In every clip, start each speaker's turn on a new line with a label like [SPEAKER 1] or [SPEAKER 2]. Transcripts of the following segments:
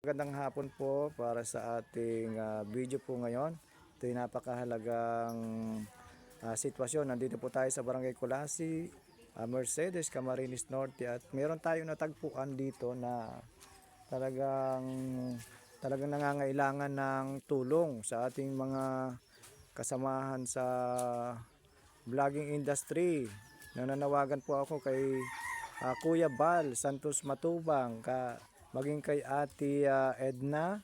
[SPEAKER 1] magandang hapon po para sa ating video po ngayon. Ito yung napakahalagang sitwasyon. Nandito po tayo sa Barangay Kulasi, Mercedes, Camarines Norte, at meron tayong natagpuan dito na talagang nangangailangan ng tulong sa ating mga kasamahan sa vlogging industry. Nananawagan po ako kay Kuya Bal Santos Matubang, maging kay Ate Edna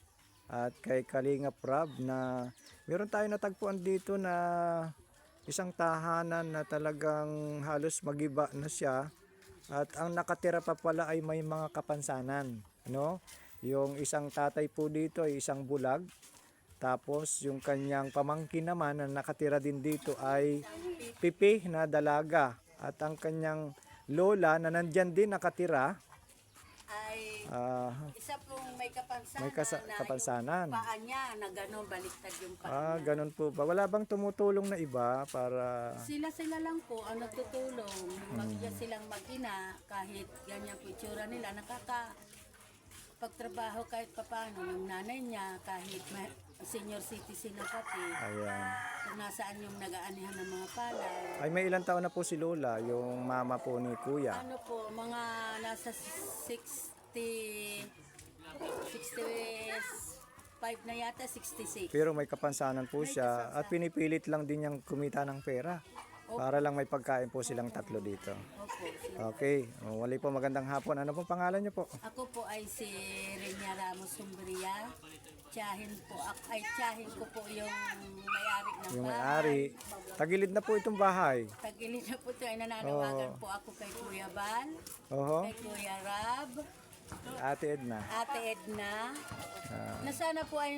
[SPEAKER 1] at kay Kalinga Prab na meron tayong natagpuan dito na isang tahanan na talagang halos magiba na siya, at ang nakatira pa pala ay may mga kapansanan, no? Yung isang tatay po dito ay isang bulag, tapos yung kanyang pamangkin naman na nakatira din dito ay pipi na dalaga, at ang kanyang lola na nandyan din nakatira
[SPEAKER 2] ay isa pong may
[SPEAKER 1] kapansanan.
[SPEAKER 2] Yung paa niya na gano'n, baliktad yung paa niya.
[SPEAKER 1] Ganun po ba? Wala bang tumutulong na iba para...
[SPEAKER 2] Sila lang po ang nagtutulong. Mag-iya silang mag-ina, kahit ganyan po itsura nila, pagtrabaho kahit papano. Yung nanay niya, kahit senior citizen na pati.
[SPEAKER 1] Ayan.
[SPEAKER 2] Kung nasaan yung nag-aanihan ng mga palay.
[SPEAKER 1] Ay, may ilang taon na po si Lola, yung mama po ni Kuya?
[SPEAKER 2] Ano po, mga nasa 65 na yata, 66.
[SPEAKER 1] Pero may kapansanan po siya at pinipilit lang din niyang kumita ng pera. Para lang may pagkain po silang tatlo dito.
[SPEAKER 2] Opo.
[SPEAKER 1] Okay. Wali po, magandang hapon. Ano pong pangalan niyo po?
[SPEAKER 2] Ako po ay si Renia Ramos Sumbria. Tiyahin ko po yung may-ari ng
[SPEAKER 1] Yung
[SPEAKER 2] bahay.
[SPEAKER 1] may-ari. Tagilid na po itong bahay.
[SPEAKER 2] Tagilid na po ito. Ay nananawagan po ako kay Kuya Bal,
[SPEAKER 1] Oho.
[SPEAKER 2] kay Kuya Rab,
[SPEAKER 1] Ate Edna.
[SPEAKER 2] Ate Edna, na sana po ay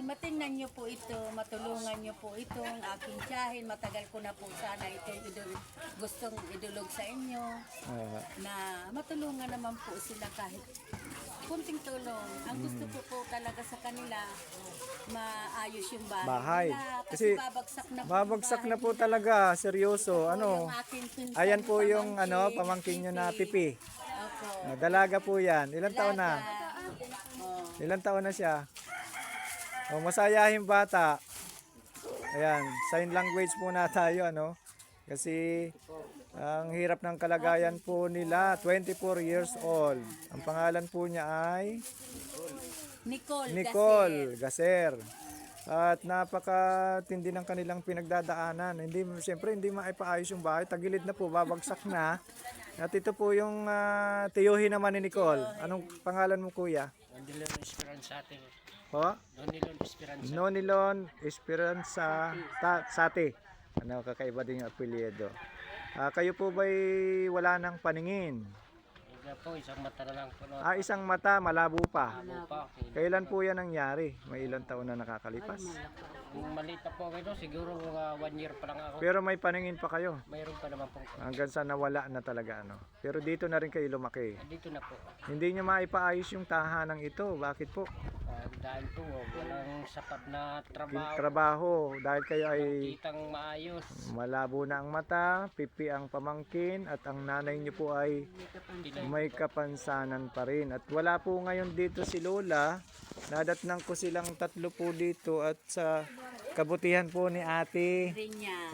[SPEAKER 2] matingnan nyo po ito, matulungan nyo po itong aking tiyahin. Matagal ko na po sana ito gustong idulog sa inyo, na matulungan naman po sila kahit kunting tulong. Ang gusto ko po talaga sa kanila, maayos yung bahay nila. Kasi babagsak na po
[SPEAKER 1] talaga, seryoso. Ano?
[SPEAKER 2] Yung aking pinsan,
[SPEAKER 1] Ayan po yung pamangkin nyo na pipi.
[SPEAKER 2] Opo.
[SPEAKER 1] Dalaga po yan. Ilang taon na?
[SPEAKER 2] Oh.
[SPEAKER 1] Ilang taon na siya? Masayahin bata. Ayan, sign language po na tayo, ano? Kasi ang hirap ng kalagayan po nila, 24 years old. Ang pangalan po niya ay Nicole Gaser. At napakatindi ng kanilang pinagdadaanan. Siyempre hindi maipaayos yung bahay. Tagilid na po, babagsak na. At ito po yung tiyuhin naman ni Nicole. Anong pangalan mo, kuya?
[SPEAKER 3] Nonilon Esperanza.
[SPEAKER 1] Po?
[SPEAKER 3] Nonilon Esperanza.
[SPEAKER 1] Nonilon Esperanza Sati. Ano, kakaiba din yung apelyido. Kayo po ba'y wala ng paningin?
[SPEAKER 3] Hindi po, isang mata na lang po.
[SPEAKER 1] Isang mata, malabo pa.
[SPEAKER 3] Ano pa?
[SPEAKER 1] Kailan po yan nangyari? May ilang taon na nakakalipas?
[SPEAKER 3] Yung maliit na po ito, siguro mga 1 year pa lang ako.
[SPEAKER 1] Pero may paningin pa kayo?
[SPEAKER 3] Mayroon pa naman po.
[SPEAKER 1] Hanggang sa nawala na talaga, ano? Pero dito na rin kayo lumaki.
[SPEAKER 3] Dito na po.
[SPEAKER 1] Hindi nyo maipaayos yung tahanang ito. Bakit po?
[SPEAKER 3] Dahil po, walang sapat na trabaho.
[SPEAKER 1] Trabaho. Dahil kayo ay
[SPEAKER 3] Kitang maayos.
[SPEAKER 1] malabo na ang mata, pipi ang pamangkin, at ang nanay nyo po ay may kapansanan pa rin. At wala po ngayon dito si Lola. Nadatnang ko silang tatlo po dito, at sa kabutihan po ni Ate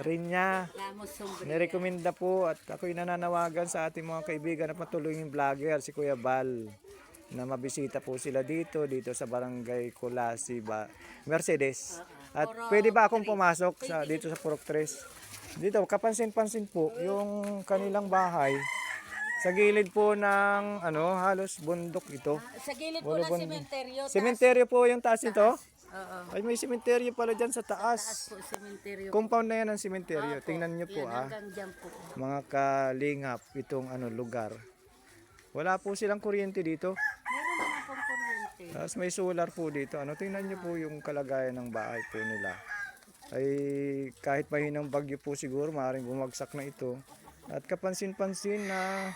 [SPEAKER 1] Rinya,
[SPEAKER 2] Ramos Sumbria.
[SPEAKER 1] nirekomenda po, at ako'y nananawagan sa ating mga kaibigan na patuloy yung vlogger, si Kuya Bal, na mabisita po sila dito sa Barangay Kulasi, Mercedes. At pwede ba akong pumasok dito sa Purok 3? Dito, kapansin-pansin po yung kanilang bahay. Sa gilid po ng halos bundok ito.
[SPEAKER 2] Sa gilid po ng sementeryo.
[SPEAKER 1] Sementeryo po yung taas nito.
[SPEAKER 2] Oo.
[SPEAKER 1] Ay, may sementeryo pala dyan sa taas.
[SPEAKER 2] Po, sementeryo.
[SPEAKER 1] Compound na yan ng sementeryo. Tingnan nyo po,
[SPEAKER 2] Yan, hanggang dyan po.
[SPEAKER 1] mga kalingap itong lugar. Wala po silang kuryente dito.
[SPEAKER 2] Meron naman pong kuryente.
[SPEAKER 1] Tapos may solar po dito. Tingnan nyo po yung kalagayan ng bahay po nila. Ay kahit mahinang bagyo po siguro, maaaring bumagsak na ito. At kapansin-pansin na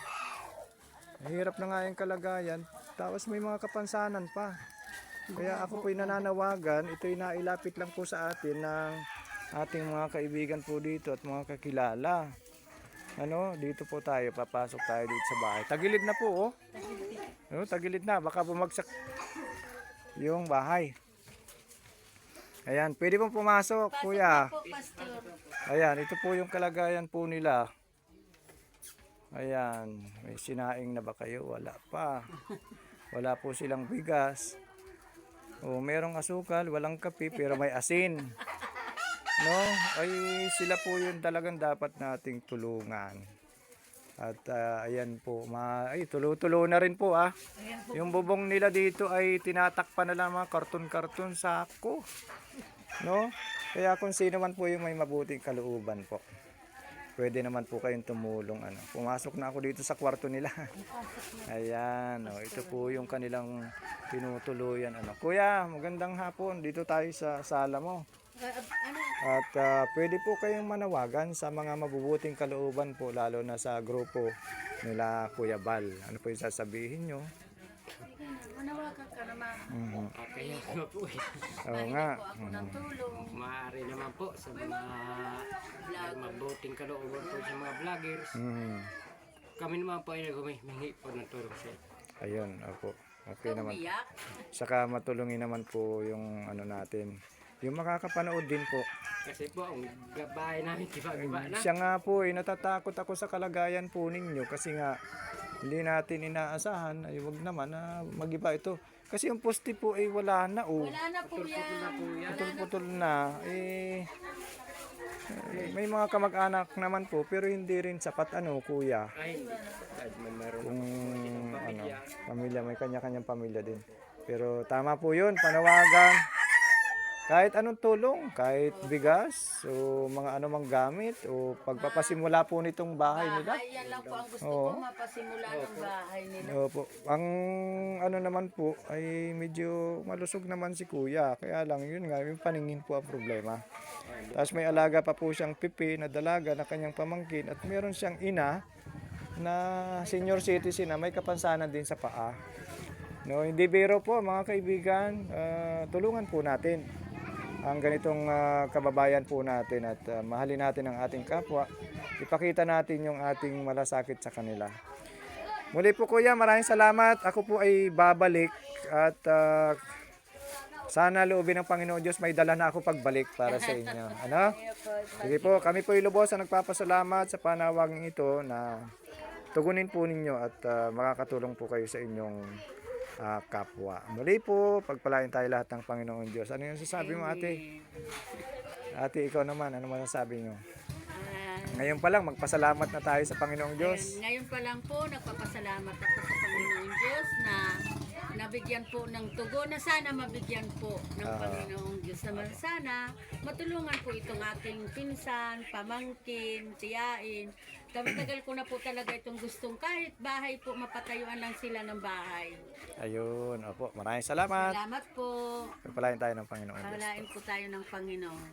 [SPEAKER 1] hirap na nga yung kalagayan. Tapos may mga kapansanan pa. Kaya ako po'y nananawagan, ito'y nailapit lang po sa atin ng ating mga kaibigan po dito at mga kakilala. Dito po tayo, papasok tayo dito sa bahay. Tagilid na po, oh. Tagilid na, baka bumagsak yung bahay. Ayan, pwede pong pumasok,
[SPEAKER 2] Pasok
[SPEAKER 1] kuya.
[SPEAKER 2] na po, Pastor.
[SPEAKER 1] Ayan, ito po yung kalagayan po nila. Ayan, may sinaing na ba kayo? Wala pa. Wala po silang bigas. O, merong asukal, walang kape, pero may asin. No? Ay, sila po yun talagang dapat nating tulungan. At ayan po, ay tulo-tulo na rin po ah.
[SPEAKER 2] Ayan po.
[SPEAKER 1] Yung bubong nila dito ay tinatakpan na lang mga karton-karton sako. No? Kaya kung sino man po yung may mabuting kalooban po, pwede naman po kayong tumulong. Ano. Pumasok na ako dito sa kwarto nila. Ayan, oh, ito po yung kanilang tinutuluyan. Ano. Kuya, magandang hapon. Dito tayo sa sala mo.
[SPEAKER 2] Ano?
[SPEAKER 1] At pwede po kayong manawagan sa mga mabubuting kalooban po, lalo na sa grupo nila Kuya Bal. Ano po yung sasabihin nyo?
[SPEAKER 2] Manawagan ka naman.
[SPEAKER 3] Kaya nga po eh.
[SPEAKER 1] Oo nga.
[SPEAKER 2] Po ako ng tulong.
[SPEAKER 3] Maaari naman po sa mga mabuting kalooban po sa mga vloggers. Kami naman po ay naghumihingi po ng tulong sa inyo.
[SPEAKER 1] Ayun, opo. Okay naman.
[SPEAKER 2] Umiyak.
[SPEAKER 1] Saka matulungin naman po yung ano natin. Yung makakapanood din po.
[SPEAKER 3] Kasi po, ang bahay namin giba-giba na.
[SPEAKER 1] Siya nga po, natatakot ako sa kalagayan po ninyo kasi nga hindi natin inaasahan. Ay, wag naman na magiba ito. Kasi yung poste po ay wala na oh.
[SPEAKER 2] Wala na po yan.
[SPEAKER 1] Putol-putol na. May mga kamag-anak naman po pero hindi rin sapat ano kuya.
[SPEAKER 3] Ay, dahil may meron
[SPEAKER 1] Kung ano, pamilya, may kanya-kanyang pamilya din. Pero tama po yun, panawagan. Kahit anong tulong, kahit bigas, o mga anumang gamit, o pagpapasimula po nitong bahay nila.
[SPEAKER 2] Bahay, yan lang po ang gusto
[SPEAKER 1] Oo.
[SPEAKER 2] ko, mapasimula ng bahay nila.
[SPEAKER 1] Opo. Ang ano naman po, ay medyo malusog naman si kuya. Kaya lang yun nga, yung paningin po ang problema. Tapos may alaga pa po siyang pipi na dalaga na kanyang pamangkin. At meron siyang ina na senior citizen na may kapansanan din sa paa. No, hindi biro po mga kaibigan, tulungan po natin ang ganitong kababayan po natin at mahalin natin ang ating kapwa. Ipakita natin yung ating malasakit sa kanila. Muli po kuya, maraming salamat. Ako po ay babalik at sana loobin ng Panginoon Diyos may dala na ako pagbalik para sa inyo. Ano? Sige po, kami po ilubos ang nagpapasalamat sa panawagang ito na tugunin po ninyo at makakatulong po kayo sa inyong kapwa. Muli po, pagpalain tayo lahat ng Panginoon Diyos. Ano yung sasabi mo ate? Ate, ikaw naman, ano masasabi nyo? Ngayon pa lang, magpasalamat na tayo sa Panginoong Diyos.
[SPEAKER 2] Ngayon pa lang po, nagpapasalamat ako sa Panginoong Diyos na nabigyan po ng tugon na sana mabigyan po ng Panginoong Diyos naman sana matulungan po itong ating pinsan, pamangkin, tiyain. Tagal ko na po talaga itong gustong kahit bahay po mapatayuan lang sila ng bahay.
[SPEAKER 1] Ayun, opo. Maraming salamat.
[SPEAKER 2] Salamat po.
[SPEAKER 1] Pagpalain tayo ng Panginoong Diyos.
[SPEAKER 2] Palain po tayo ng Panginoon.